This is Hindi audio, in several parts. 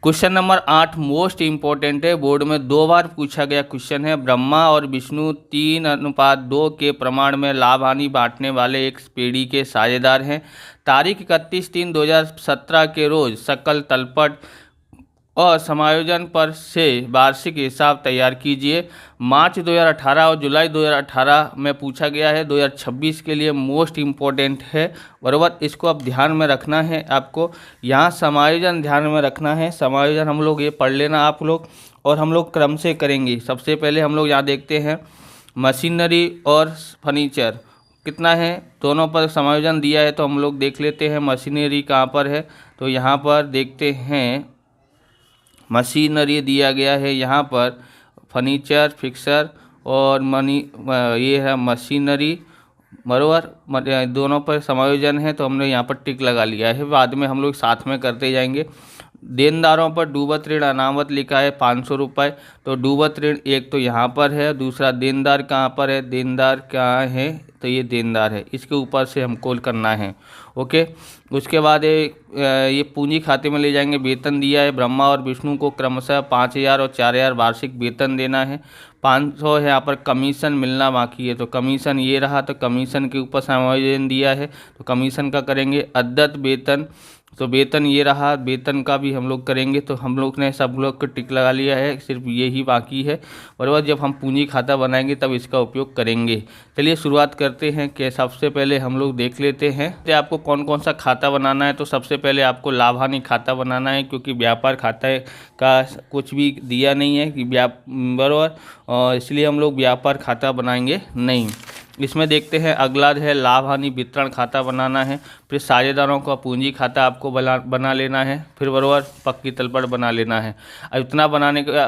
क्वेश्चन नंबर 8 मोस्ट इम्पोर्टेंट है, बोर्ड में 2 बार पूछा गया क्वेश्चन है। ब्रह्मा और विष्णु 3:2 के प्रमाण में लाभ हानि बांटने वाले एक पीढ़ी के साझेदार हैं। तारीख 31/3/2017 के रोज सकल तलपट और समायोजन पर से वार्षिक हिसाब तैयार कीजिए। मार्च 2018 और जुलाई 2018 में पूछा गया है। 2026 के लिए मोस्ट इम्पोर्टेंट है, बराबर। इसको अब ध्यान में रखना है आपको। यहाँ समायोजन ध्यान में रखना है। समायोजन हम लोग ये पढ़ लेना आप लोग, और हम लोग क्रम से करेंगे। सबसे पहले हम लोग यहाँ देखते हैं मशीनरी और फर्नीचर कितना है, दोनों पर समायोजन दिया है। तो हम लोग देख लेते हैं मशीनरी कहाँ पर है। तो यहाँ पर देखते हैं मशीनरी दिया गया है, यहाँ पर फर्नीचर, फिक्सर और ये है मशीनरी, बराबर। दोनों पर समायोजन है तो हमने यहाँ पर टिक लगा लिया है। बाद में हम लोग साथ में करते जाएंगे। देनदारों पर डूबत ऋण अनामत लिखा है 500 रुपये। तो डूबत ऋण एक तो यहाँ पर है, दूसरा देनदार कहाँ पर है, देनदार कहाँ है, तो ये देनदार है, इसके ऊपर से हमको करना है। ओके। उसके बाद ये पूंजी खाते में ले जाएंगे। वेतन दिया है, ब्रह्मा और विष्णु को क्रमशः 5,000 और 4,000 वार्षिक वेतन देना है। 500 है, यहाँ पर कमीशन मिलना बाकी है, तो कमीशन ये रहा, तो कमीशन के ऊपर समायोजन दिया है तो कमीशन का करेंगे। अद्यत वेतन, तो वेतन ये रहा, वेतन का भी हम लोग करेंगे। तो हम लोग ने सब लोग को टिक लगा लिया है, सिर्फ यही बाकी है, बराबर। जब हम पूंजी खाता बनाएंगे तब इसका उपयोग करेंगे। चलिए शुरुआत करते हैं कि सबसे पहले हम लोग देख लेते हैं कि आपको कौन कौन सा खाता बनाना है। तो सबसे पहले आपको लाभ हानि खाता बनाना है, क्योंकि व्यापार खाता का कुछ भी दिया नहीं है कि बराबर, और इसलिए हम लोग व्यापार खाता बनाएंगे नहीं। इसमें देखते हैं अगला है लाभ हानि वितरण खाता बनाना है। फिर साझेदारों का पूंजी खाता आपको बना लेना है। फिर बराबर पक्की तलपट बना लेना है। अब इतना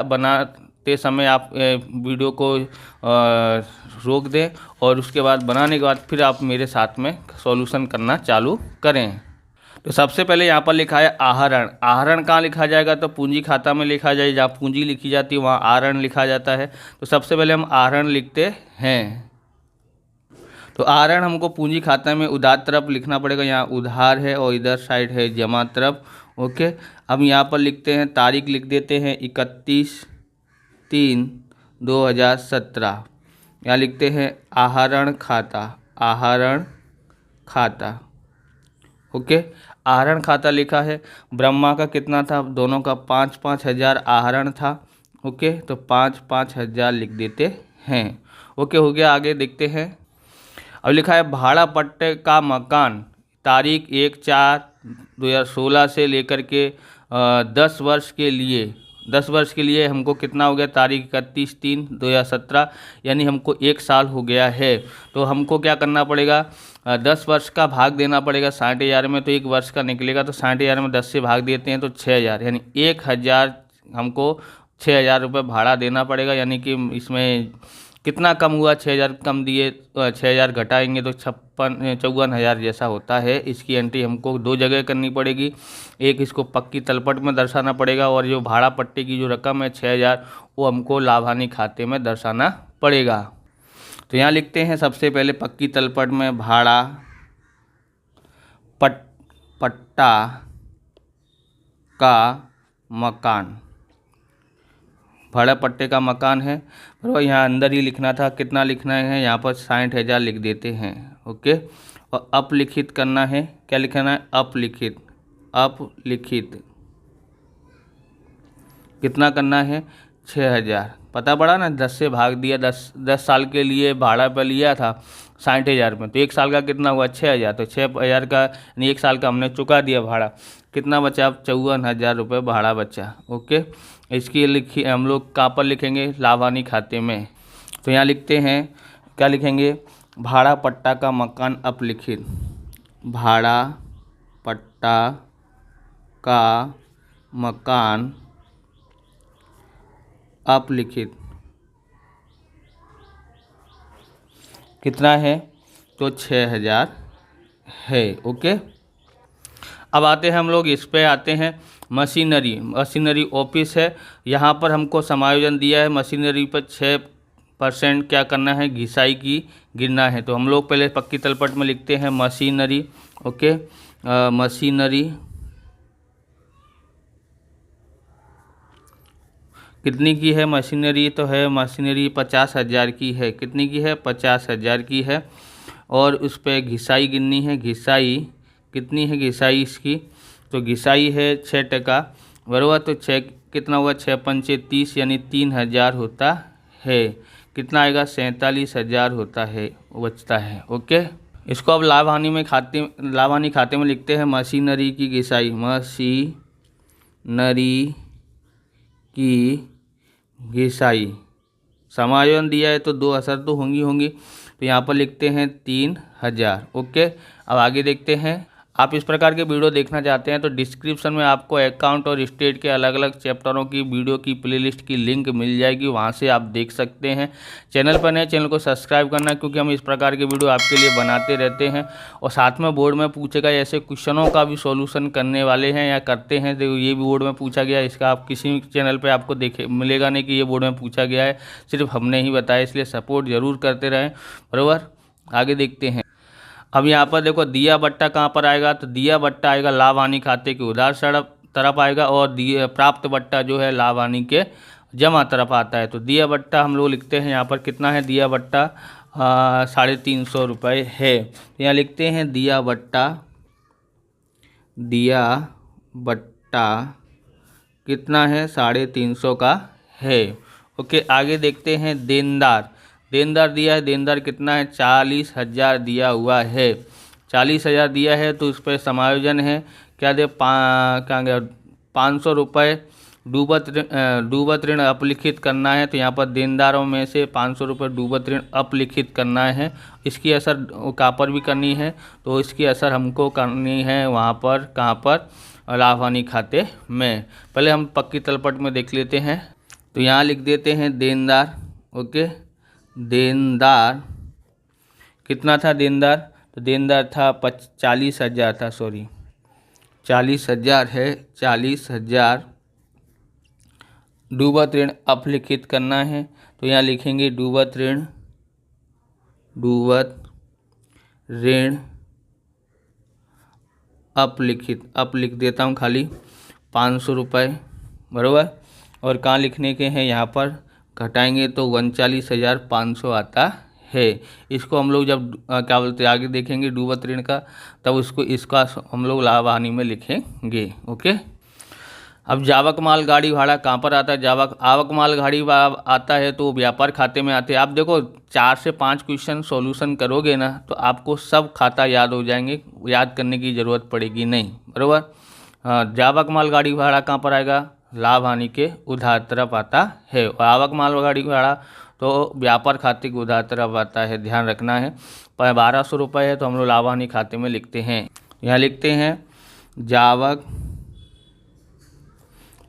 बनाते समय आप वीडियो को रोक दें, और उसके बाद बनाने के बाद फिर आप मेरे साथ में सॉल्यूशन करना चालू करें। तो सबसे पहले यहाँ पर लिखा है आहरण। आहरण कहाँ लिखा जाएगा, तो पूंजी खाता में लिखा जाए। जहाँ पूंजी लिखी जाती है वहाँ आहरण लिखा जाता है। तो सबसे पहले हम आहरण लिखते हैं। तो आहरण हमको पूंजी खाता में उधार तरफ लिखना पड़ेगा। यहाँ उधार है और इधर साइड है जमा तरफ। ओके। अब यहाँ पर लिखते हैं, तारीख लिख देते हैं 31/3/2017। यहाँ लिखते हैं आहरण खाता, आहरण खाता। ओके। आहरण खाता लिखा है। ब्रह्मा का कितना था, दोनों का 5-5 हज़ार आहरण था। ओके। तो 5-5 हज़ार लिख देते हैं। ओके, हो गया। आगे देखते हैं। अब लिखा है भाड़ा पट्टे का मकान, तारीख 1/4/2016 से लेकर के 10 वर्ष के लिए। 10 वर्ष के लिए हमको कितना हो गया, तारीख 31/3/2017, यानी हमको 1 साल हो गया है। तो हमको क्या करना पड़ेगा, 10 वर्ष का भाग देना पड़ेगा 60,000 में। तो 1 वर्ष का निकलेगा, तो 60,000 में 10 से भाग देते हैं तो 6,000, यानी 1,000 हमको 6,000 रुपये भाड़ा देना पड़ेगा। यानी कि इसमें कितना कम हुआ, 6,000 कम दिए, 6,000 घटाएंगे तो 54,000 जैसा होता है। इसकी एंट्री हमको 2 जगह करनी पड़ेगी। एक इसको पक्की तलपट में दर्शाना पड़ेगा, और जो भाड़ा पट्टे की जो रकम है 6,000, वो हमको लाभ हानि खाते में दर्शाना पड़ेगा। तो यहाँ लिखते हैं सबसे पहले पक्की तलपट में भाड़ा पट्टा का मकान, भाड़ा पट्टे का मकान है, और यहाँ अंदर ही लिखना था। कितना लिखना है, यहाँ पर 60,000 लिख देते हैं। ओके। और अपलिखित करना है। क्या लिखना है, अपलिखित। अपलिखित कितना करना है, 6,000। पता पड़ा ना, 10 से भाग दिया। 10 साल के लिए भाड़ा पर लिया था 60,000 में, तो 1 साल का कितना हुआ, 6,000। तो 6,000 का यानी 1 साल का हमने चुका दिया भाड़ा। कितना बचा, अब 54,000 रुपये भाड़ा बचा। ओके। इसकी लिखी हम लोग कहाँ पर लिखेंगे, लाभ हानि खाते में। तो यहाँ लिखते हैं, क्या लिखेंगे, भाड़ा पट्टा का मकान अपलिखित, भाड़ा पट्टा का मकान अपलिखित कितना है, तो 6,000 है। ओके। अब आते हैं हम लोग इस पे आते हैं मशीनरी। मशीनरी ऑफिस है, यहाँ पर हमको समायोजन दिया है। मशीनरी पर 6% क्या करना है, घिसाई की गिरना है। तो हम लोग पहले पक्की तलपट में लिखते हैं मशीनरी। ओके। मशीनरी कितनी की है मशीनरी, तो है मशीनरी 50,000 की है। कितनी की है? 50,000 की है। और उस पर घिसाई गिननी है। घिसाई कितनी है? घिसाई इसकी, तो घिसाई है 6%, बराबर। तो 6 कितना हुआ? 6 पंचे 30 यानी 3,000 होता है। कितना आएगा? 47,000 होता है, बचता है। ओके, इसको अब लाभ हानि खाते में लिखते हैं। मशीनरी की घिसाई, मशीनरी की घिसाई, समायोजन दिया है तो 2 असर तो होंगी, तो यहाँ पर लिखते हैं 3,000। ओके, अब आगे देखते हैं। आप इस प्रकार के वीडियो देखना चाहते हैं तो डिस्क्रिप्शन में आपको अकाउंट और स्टेट के अलग अलग चैप्टरों की वीडियो की प्लेलिस्ट की लिंक मिल जाएगी, वहां से आप देख सकते हैं। चैनल पर नए, चैनल को सब्सक्राइब करना, क्योंकि हम इस प्रकार के वीडियो आपके लिए बनाते रहते हैं। और साथ में बोर्ड में पूछे गए ऐसे क्वेश्चनों का भी सॉल्यूशन करने वाले हैं या करते हैं। तो ये भी बोर्ड में पूछा गया, इसका आप किसी चैनल पर आपको देखे मिलेगा नहीं कि ये बोर्ड में पूछा गया है, सिर्फ हमने ही बताया, इसलिए सपोर्ट ज़रूर करते रहें, बराबर। आगे देखते हैं। अब यहाँ पर देखो दिया बट्टा कहाँ पर आएगा, तो दिया बट्टा आएगा लाभ हानि खाते के उधार तरफ आएगा, और प्राप्त बट्टा जो है लाभ हानि के जमा तरफ आता है। तो दिया बट्टा हम लोग लिखते हैं यहाँ पर, कितना है दिया बट्टा? 350 रुपये है। तो यहाँ लिखते हैं दिया बट्टा कितना है? 350 का है। ओके, आगे देखते हैं। देनदार दिया है। देनदार कितना है? 40,000 दिया हुआ है। 40,000 दिया है, तो उस पर समायोजन है, क्या दे? क्या गया? 500 रुपये डूबत ऋण अपलिखित करना है। तो यहाँ पर देनदारों में से 500 रुपये डूबत ऋण अपलिखित करना है। इसकी असर कहाँ पर भी करनी है, तो इसकी असर हमको करनी है वहाँ पर, कहाँ पर? लाभ हानि खाते में। पहले हम पक्की तलपट में देख लेते हैं। तो यहाँ लिख देते हैं देनदार। ओके, देनदार कितना था? देनदार तो देनदार था 40,000 था, सॉरी 40,000 है। 40,000 डूबत ऋण अपलिखित करना है, तो यहाँ लिखेंगे डूबत ऋण अप लिख देता हूँ खाली, 500 रुपये, बराबर। और कहाँ लिखने के हैं? यहाँ पर घटाएंगे तो 39,500 आता है। इसको हम लोग जब क्या बोलते हैं आगे देखेंगे डूबत ऋण का, तब इसका हम लोग लाभ हानि में लिखेंगे। ओके, अब जावक माल गाड़ी भाड़ा कहाँ पर आता है? आवक माल गाड़ी आता है तो व्यापार खाते में आते हैं। आप देखो 4 से 5 क्वेश्चन सॉल्यूशन करोगे ना, तो आपको सब खाता याद हो जाएंगे, याद करने की ज़रूरत पड़ेगी नहीं, बराबर। जावक माल गाड़ी भाड़ा कहाँ पर आएगा? लाभ हानि के उधार तरफ आता है। और आवक माल गाड़ी भाड़ा तो व्यापार खाते के उधार तरफ आता है, ध्यान रखना है। पर 1200 रुपये है, तो हम लोग लाभ हानि खाते में लिखते हैं। यहाँ लिखते हैं जावक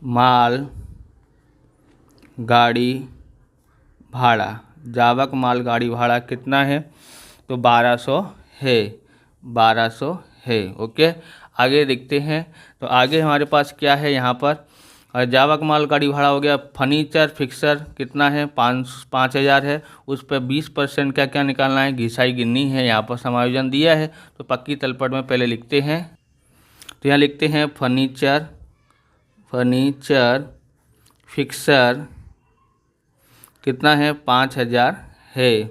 माल गाड़ी भाड़ा। जावक माल गाड़ी भाड़ा कितना है? तो 1200 है, 1200 है। ओके, आगे देखते हैं। तो आगे हमारे पास क्या है यहाँ पर? जावक माल गाड़ी भाड़ा हो गया। फर्नीचर फिक्सर कितना है? 5,000 है। उस पर 20% क्या क्या निकालना है? घिसाई गिननी है। यहाँ पर समायोजन दिया है, तो पक्की तलपट में पहले लिखते हैं। तो यहाँ लिखते हैं फर्नीचर फिक्सर कितना है? 5,000 है।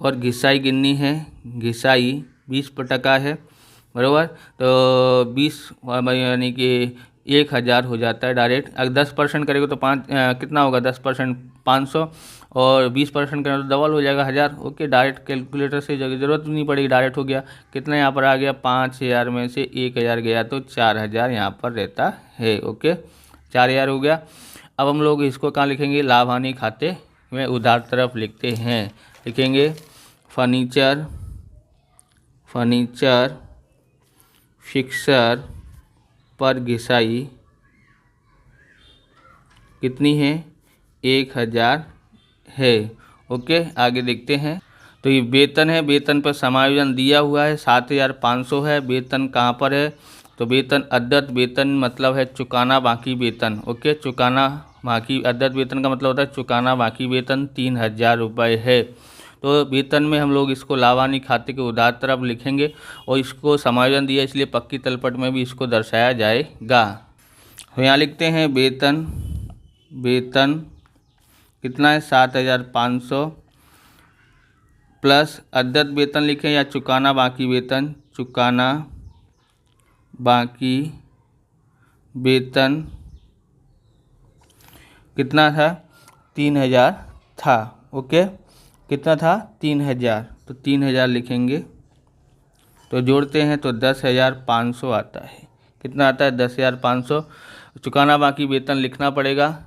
और घिसाई गिननी है। घिसाई 20% है, बराबर। तो 20 यानी कि 1,000 हो जाता है डायरेक्ट। अगर 10% करेगा तो कितना होगा? 10% 500, और 20% करेगा तो डबल हो जाएगा 1,000। ओके, डायरेक्ट कैलकुलेटर से ज़रूरत नहीं पड़ेगी, डायरेक्ट हो गया। कितना यहाँ पर आ गया? 5,000 में से 1,000 गया तो 4,000 यहाँ पर रहता है। ओके, 4,000 हो गया। अब हम लोग इसको कहाँ लिखेंगे? लाभ हानि खाते में उधार तरफ लिखते हैं। लिखेंगे फर्नीचर फिक्सर पर घिसाई कितनी है? 1,000 है। ओके, आगे देखते हैं। तो ये वेतन है। वेतन पर समायोजन दिया हुआ है, 7,500 है। वेतन कहाँ पर है? तो वेतन अद्यत वेतन मतलब है चुकाना बाकी वेतन। ओके, चुकाना बाकी, अद्यत वेतन का मतलब होता है चुकाना बाकी वेतन 3,000 रुपये है। तो वेतन में हम लोग इसको लाभ हानि खाते के उधार तरफ लिखेंगे, और इसको समायोजन दिया इसलिए पक्की तलपट में भी इसको दर्शाया जाएगा। तो यहाँ लिखते हैं वेतन कितना है 7,500 प्लस अद्यत वेतन लिखें या चुकाना बाकी वेतन, चुकाना बाकी वेतन कितना था 3,000 था। ओके, कितना था 3,000, तो 3,000 लिखेंगे। तो जोड़ते हैं तो 10,500 आता है। कितना आता है 10,500। चुकाना बाकी वेतन लिखना पड़ेगा,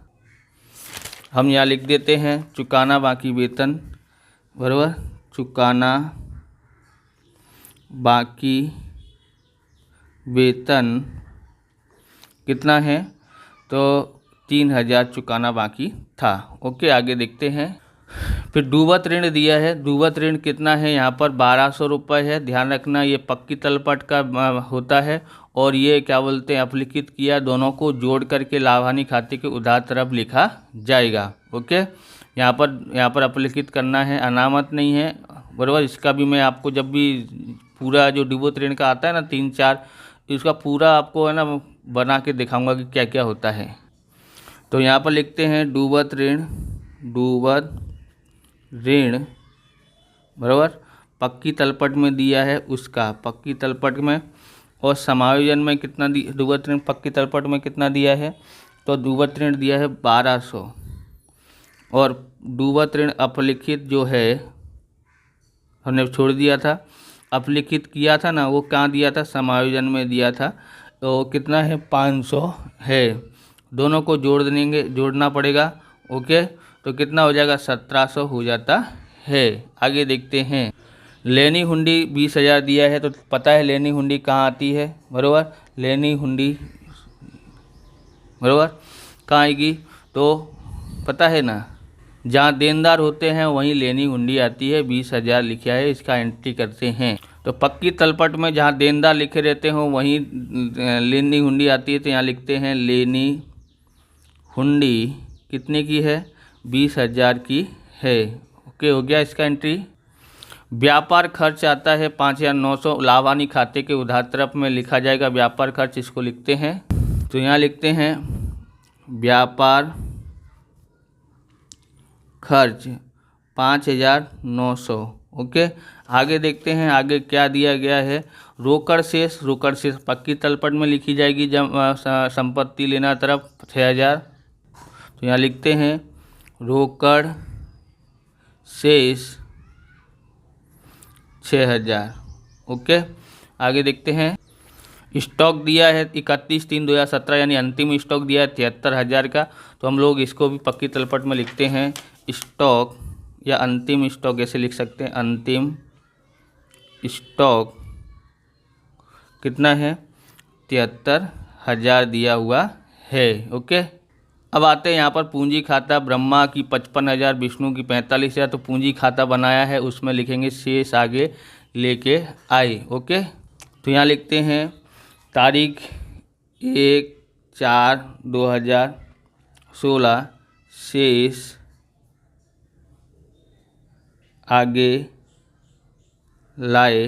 हम यहाँ लिख देते हैं चुकाना बाकी वेतन बराबर चुकाना बाकी वेतन कितना है, तो 3,000 चुकाना बाकी था। ओके, आगे देखते हैं। फिर डूबत ऋण दिया है। डूबत ऋण कितना है यहाँ पर 1,200 रुपये है। ध्यान रखना ये पक्की तलपट का होता है और ये क्या बोलते हैं अपलिखित किया, दोनों को जोड़ करके लाभानी खाते के उधार तरफ लिखा जाएगा। ओके, यहाँ पर अपलिखित करना है, अनामत नहीं है बराबर। इसका भी मैं आपको जब भी पूरा जो डूबत ऋण का आता है ना 3-4, इसका पूरा आपको है ना बना के दिखाऊंगा कि क्या क्या होता है। तो यहाँ पर लिखते हैं डूबत ऋण बराबर पक्की तलपट में दिया है उसका, पक्की तलपट में, और समायोजन में कितना डूबत ऋण पक्की तलपट में कितना दिया है, तो डूबत ऋण दिया है 1,200 और डूबत ऋण अपलिखित जो है हमने छोड़ दिया था, अपलिखित किया था ना वो कहाँ दिया था समायोजन में दिया था, तो कितना है 500 है। दोनों को जोड़ना पड़ेगा। ओके, तो कितना हो जाएगा 1,700 हो जाता है। आगे देखते हैं। लेनी हुंडी 20,000 दिया है, तो पता है लेनी हुंडी कहाँ आती है बराबर, लेनी हुंडी बराबर कहाँ आएगी, तो पता है ना जहाँ देनदार होते हैं वहीं लेनी हुंडी आती है। 20,000 लिखा है, इसका एंट्री करते हैं। तो पक्की तलपट में जहाँ देनदार लिखे रहते हो वहीं लेनी हुंडी आती है, तो यहाँ लिखते हैं लेनी हुंडी कितने की है 20,000 की है। ओके, हो गया इसका एंट्री। व्यापार खर्च आता है 5,900, लाभानी खाते के उधार तरफ में लिखा जाएगा व्यापार खर्च, इसको लिखते हैं। तो यहाँ लिखते हैं व्यापार खर्च 5,900। ओके, आगे देखते हैं आगे क्या दिया गया है। रोकड़ शेष पक्की तलपट में लिखी जाएगी जब संपत्ति लेना तरफ 6,000। तो यहाँ लिखते हैं रोकड़ शेष 6,000। ओके, आगे देखते हैं। स्टॉक दिया है 31/3/2017 यानी अंतिम स्टॉक दिया है 73,000 का, तो हम लोग इसको भी पक्की तलपट में लिखते हैं स्टॉक या अंतिम स्टॉक ऐसे लिख सकते हैं। अंतिम स्टॉक कितना है 73,000 दिया हुआ है। ओके, अब आते हैं यहाँ पर पूंजी खाता। ब्रह्मा की 55,000, विष्णु की 45,000, तो पूंजी खाता बनाया है उसमें लिखेंगे शेष आगे लेके आए। ओके, तो यहाँ लिखते हैं तारीख 1/4/2016 शेष आगे लाए।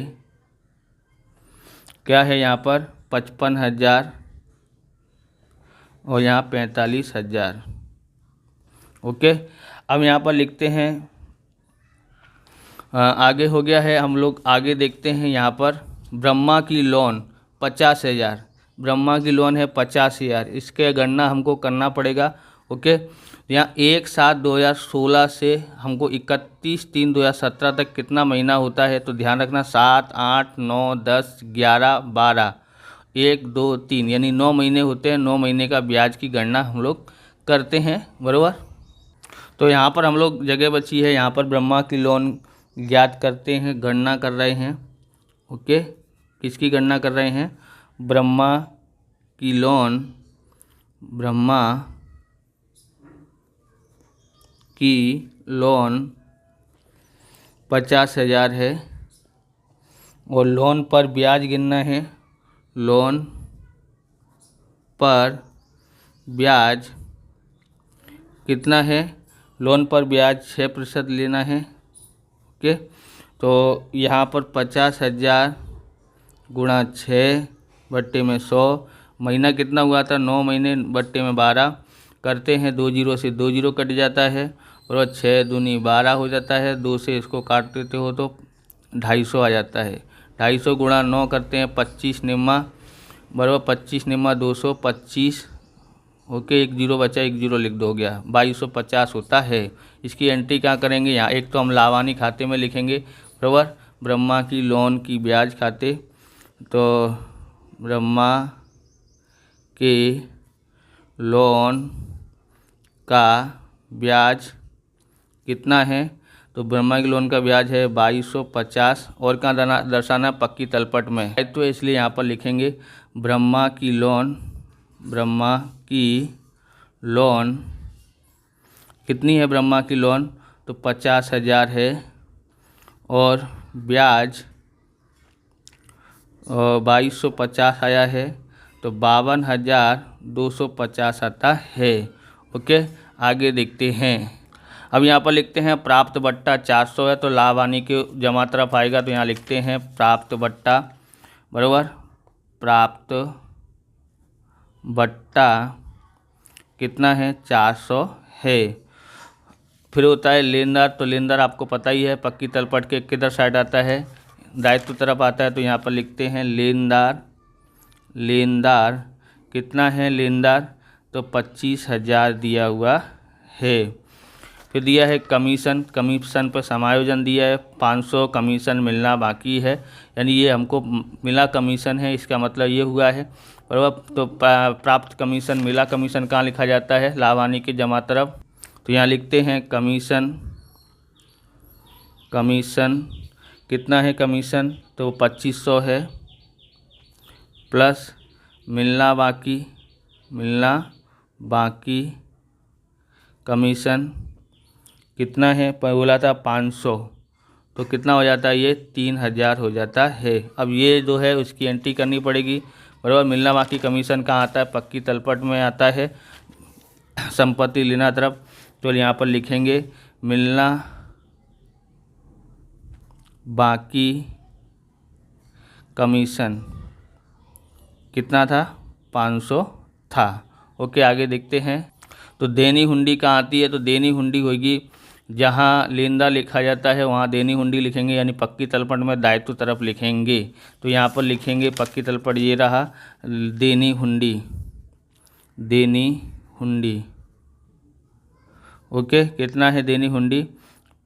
क्या है यहाँ पर 55,000 और यहाँ 45,000। ओके, अब यहाँ पर लिखते हैं आगे हो गया है। हम लोग आगे देखते हैं यहाँ पर ब्रह्मा की लोन 50,000, ब्रह्मा की लोन है 50,000, इसके गणना हमको करना पड़ेगा। ओके, यहाँ 1/7/2016 से हमको 31/3/2017 तक कितना महीना होता है, तो ध्यान रखना 7, 8, 9, 10, 11, 12, 1, 2, 3 यानी 9 महीने होते हैं। 9 महीने का ब्याज की गणना हम लोग करते हैं बराबर। तो यहाँ पर हम लोग जगह बची है, यहाँ पर ब्रह्मा की लोन ज्ञात करते हैं, गणना कर रहे हैं। ओके, किसकी गणना कर रहे हैं, ब्रह्मा की लोन, ब्रह्मा की लोन 50,000 है और लोन पर ब्याज गिनना है। लोन पर ब्याज कितना है, लोन पर ब्याज 6% लेना है। ओके, तो यहाँ पर 50,000 गुणा 6/100, महीना कितना हुआ था 9 महीने बट्टे में 12, करते हैं 2 जीरो से 2 जीरो कट जाता है, और 6 दूनी 12 हो जाता है। 2 से इसको काट देते हो तो 250 आ जाता है। 250 गुणा 9 करते हैं 25 निम्मा, बराबर 25 निम्मा 225। ओके, 1 जीरो बचा, 1 जीरो लिख दो, हो गया 2250 होता है। इसकी एंट्री क्या करेंगे, यहाँ एक तो हम लावानी खाते में लिखेंगे, बराबर ब्रह्मा की लोन की ब्याज खाते, तो ब्रह्मा के लोन का ब्याज कितना है, तो ब्रह्मा की लोन का ब्याज है 2250। और कहाँ दर्शाना, पक्की तलपट में है, तो इसलिए यहाँ पर लिखेंगे ब्रह्मा की लोन कितनी है, ब्रह्मा की लोन तो 50,000 है, और ब्याज 2250 आया है, तो 52,250 आता है। ओके, आगे देखते हैं। अब यहाँ पर लिखते हैं प्राप्त बट्टा 400 है, तो लाभ हानि के जमा तरफ आएगा, तो यहाँ लिखते हैं प्राप्त बट्टा, बराबर प्राप्त बट्टा कितना है, 400 है। फिर होता है लेनदार, तो लेनदार आपको पता ही है पक्की तलपट के किधर साइड आता है, दायित्व तरफ आता है, तो यहाँ पर लिखते हैं लेनदार कितना है, लेनदार तो 25,000 दिया हुआ है। फिर दिया है कमीशन पर समायोजन दिया है 500, कमीशन मिलना बाकी है, यानी ये हमको मिला कमीशन है, इसका मतलब ये हुआ है, बराबर। तो प्राप्त कमीशन, मिला कमीशन कहाँ लिखा जाता है, लाभ हानि की जमा तरफ, तो यहाँ लिखते हैं कमीशन कितना है, कमीशन तो 2500 है, प्लस मिलना बाकी कमीशन कितना है, बोला था 500, तो कितना हो जाता है, ये 3000 हो जाता है। अब ये जो है उसकी एंट्री करनी पड़ेगी, बराबर। मिलना बाकी कमीशन कहाँ आता है, पक्की तलपट में आता है, संपत्ति लेना तरफ, तो यहाँ पर लिखेंगे मिलना बाकी कमीशन कितना था, 500 था। ओके, आगे देखते हैं। तो देनी हुंडी कहाँ आती है, तो देनी हुंडी होगी जहाँ लेनदार लिखा जाता है वहाँ देनी हुंडी लिखेंगे, यानी पक्की तलपट में दायित्व तरफ लिखेंगे, तो यहाँ पर लिखेंगे पक्की तलपट, ये रहा देनी हुंडी। ओके, कितना है देनी हुंडी,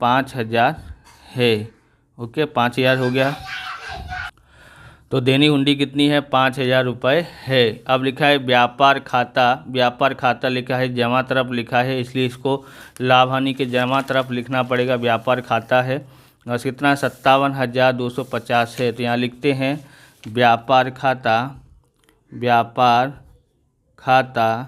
5000 है। ओके, 5000 हो गया, तो देनी हुंडी कितनी है, 5000 रुपये है। अब लिखा है व्यापार खाता लिखा है, जमा तरफ लिखा है, इसलिए इसको लाभ हानि के जमा तरफ लिखना पड़ेगा। व्यापार खाता है और कितना 57,250 है, तो यहाँ लिखते हैं व्यापार खाता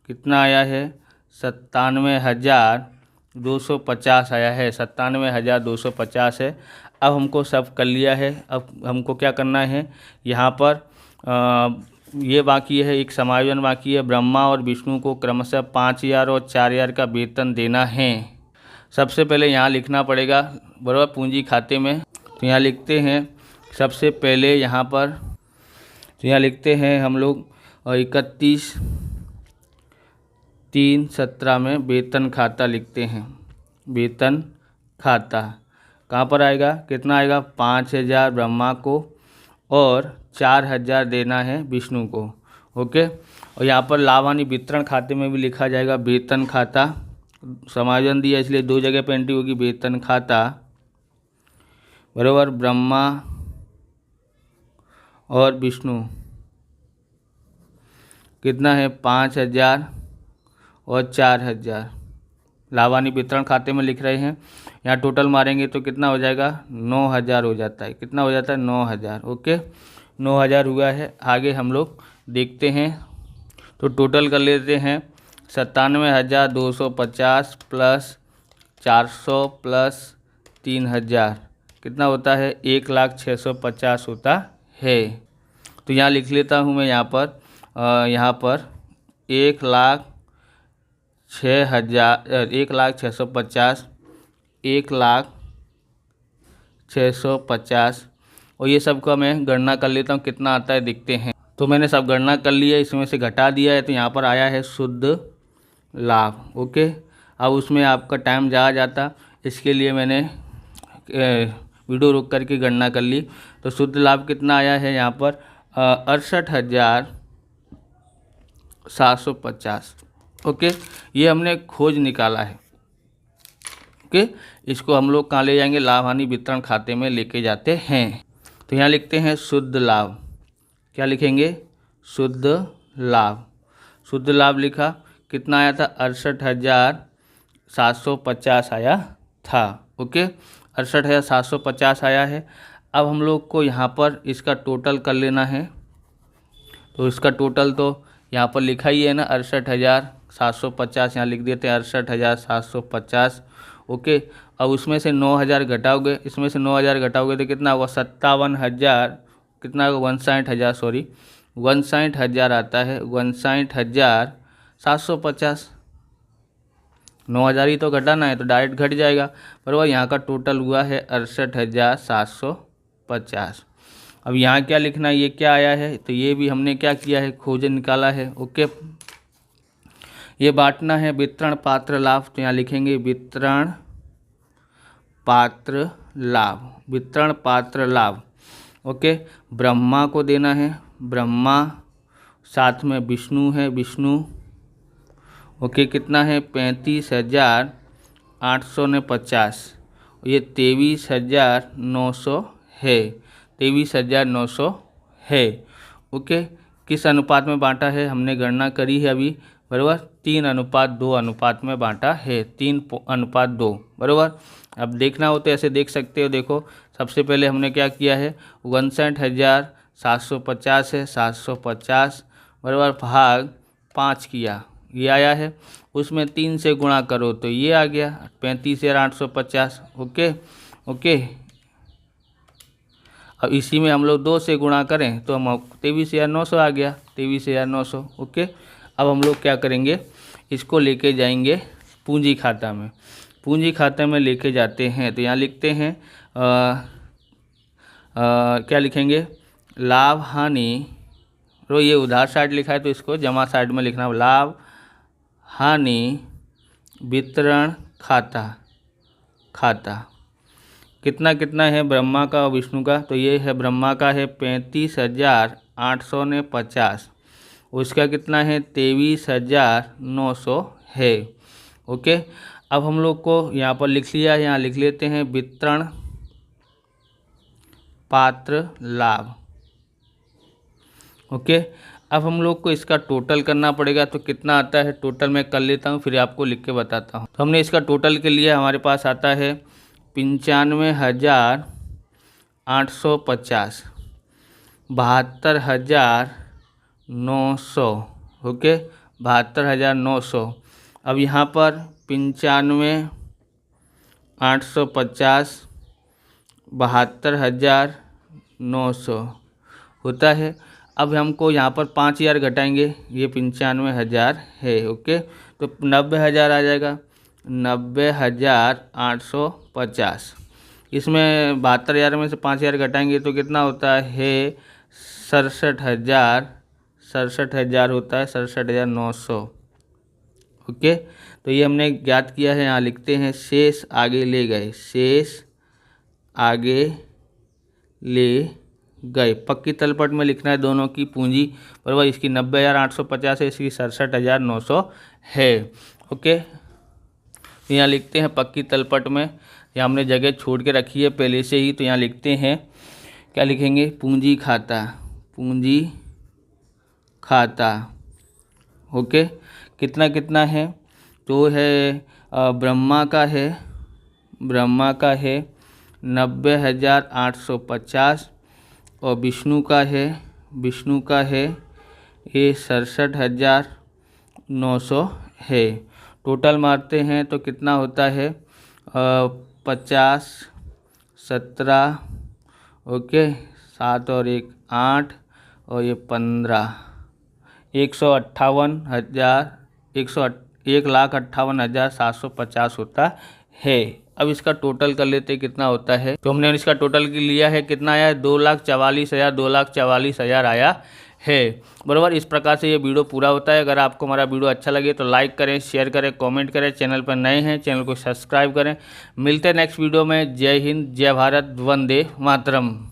कितना आया है, 97,250 आया है, 97,250 है। अब हमको सब कर लिया है, अब हमको क्या करना है, यहाँ पर ये बाकी है, एक समायोजन बाकी है, ब्रह्मा और विष्णु को क्रमशः 5,000 और 4,000 का वेतन देना है। सबसे पहले यहाँ लिखना पड़ेगा, बराबर पूंजी खाते में, तो यहाँ लिखते हैं सबसे पहले यहाँ पर, तो यहाँ लिखते हैं हम लोग 31/3/17 में वेतन खाता लिखते हैं। वेतन खाता कहाँ पर आएगा, कितना आएगा, 5,000 ब्रह्मा को और 4,000 देना है विष्णु को। ओके, और यहाँ पर लाभ हानि वितरण खाते में भी लिखा जाएगा वेतन खाता, समायोजन दिया इसलिए 2 जगह पे एंट्री होगी, वेतन खाता, बराबर ब्रह्मा और विष्णु कितना है, 5,000 और 4,000 लाभ हानि वितरण खाते में लिख रहे हैं। यहाँ टोटल मारेंगे तो कितना हो जाएगा, 9,000 हो जाता है। कितना हो जाता है, 9,000। ओके, 9,000 हुआ है। आगे हम लोग देखते हैं, तो टोटल कर लेते हैं 97,250 प्लस 400 प्लस 3,000 कितना होता है, 1,06,50 होता है। तो यहाँ लिख लेता हूँ मैं, यहाँ पर 1,06,50 1,06,50 और ये सब का मैं गणना कर लेता हूँ कितना आता है, देखते हैं। तो मैंने सब गणना कर लिया है, इसमें से घटा दिया है, तो यहाँ पर आया है शुद्ध लाभ। ओके, अब उसमें आपका टाइम ज़्यादा जाता, इसके लिए मैंने वीडियो रोक करके गणना कर ली। तो शुद्ध लाभ कितना आया है यहाँ पर 68,750। ओके, ये हमने खोज निकाला है। ओके, इसको हम लोग कहाँ ले जाएंगे, लाभ हानि वितरण खाते में लेके जाते हैं। तो यहाँ लिखते हैं शुद्ध लाभ, क्या लिखेंगे, शुद्ध लाभ। शुद्ध लाभ लिखा, कितना आया था 68,750 आया था। ओके, 68,750 आया है। अब हम लोग को यहाँ पर इसका टोटल कर लेना है। तो इसका टोटल तो यहाँ पर लिखा ही है ना, 68,750, यहाँ लिख देते हैं 68,750। ओके, अब उसमें से 9,000 घटाओगे, इसमें से 9,000 घटाओगे तो कितना होगा 57,000, कितना होगा 59,000, सॉरी 59,000 आता है, 59,750। 9,000 ही तो घटाना है तो डायरेक्ट घट जाएगा, बराबर। यहाँ का टोटल हुआ है 68,750। अब यहाँ क्या लिखना है, ये क्या आया है, तो ये भी हमने क्या किया है, खोज निकाला है। ओके, ये बांटना है वितरण पात्र लाभ, तो यहाँ लिखेंगे वितरण पात्र लाभ, वितरण पात्र लाभ। ओके, ब्रह्मा को देना है, ब्रह्मा, साथ में विष्णु है, विष्णु। ओके, कितना है 35,850, ये 23,900 है, 23,900 है। ओके, किस अनुपात में बांटा है, हमने गणना करी है अभी, बराबर। 3:2 अनुपात में बांटा है, 3:2, बराबर। अब देखना हो तो ऐसे देख सकते हो, देखो सबसे पहले हमने क्या किया है, 59,750 है, 750 बराबर भाग 5 किया, ये आया है। उसमें 3 से गुणा करो तो ये आ गया 35,850। ओके ओके, अब इसी में हम लोग 2 से गुणा करें तो हम 23,900 आ गया, 23,900। ओके, अब हम लोग क्या करेंगे, इसको लेके जाएंगे पूंजी खाता में। पूंजी खाते में लेके जाते हैं तो यहाँ लिखते हैं क्या लिखेंगे, लाभ हानि, तो ये उधार साइड लिखा है तो इसको जमा साइड में लिखना, लाभ हानि वितरण खाता, खाता कितना कितना है ब्रह्मा का और विष्णु का, तो ये है ब्रह्मा का है 35,850, उसका कितना है 23,900 है। ओके, अब हम लोग को यहाँ पर लिख लिया, यहाँ लिख लेते हैं वितरण पात्र लाभ। ओके, अब हम लोग को इसका टोटल करना पड़ेगा, तो कितना आता है टोटल मैं कर लेता हूँ फिर आपको लिख के बताता हूँ। तो हमने इसका टोटल के लिए हमारे पास आता है 95,850, 72,900। ओके, 72,900। अब यहाँ पर 95,850, 72,900 होता है। अब हमको यहाँ पर 5,000 घटाएंगे, ये 95,000 है। ओके, तो 90,000 आ जाएगा, 90,850। इसमें 72,000 में से 5,000 घटाएंगे तो कितना होता है 67,000, 67,000 होता है, 67,900। ओके, तो ये हमने ज्ञात किया है, यहाँ लिखते हैं शेष आगे ले गए, शेष आगे ले गए। पक्की तलपट में लिखना है दोनों की पूंजी, बराबर। इसकी 90,850 है, इसकी 67,900 है। ओके, तो यहाँ लिखते हैं पक्की तलपट में, यहाँ हमने जगह छोड़ के रखी है पहले से ही, तो यहाँ लिखते हैं क्या लिखेंगे, पूंजी खाता, पूंजी खाता। ओके, कितना कितना है, तो है ब्रह्मा का है, ब्रह्मा का है 90,850 और विष्णु का है, विष्णु का है ये 67,900 है। टोटल मारते हैं तो कितना होता है 50, 17, ओके, 7 और 1 8 और ये 15, 158,000, 1,58,750 होता है। अब इसका टोटल कर लेते कितना होता है, तो हमने इसका टोटल लिया है, कितना आया है 2,44,000, 2,44,000 आया है। बराबर, इस प्रकार से ये वीडियो पूरा होता है। अगर आपको हमारा वीडियो अच्छा लगे तो लाइक करें, शेयर करें, कमेंट करें। चैनल पर नए हैं चैनल को सब्सक्राइब करें। मिलते हैं नेक्स्ट वीडियो में। जय हिंद, जय भारत, वंदे मातरम।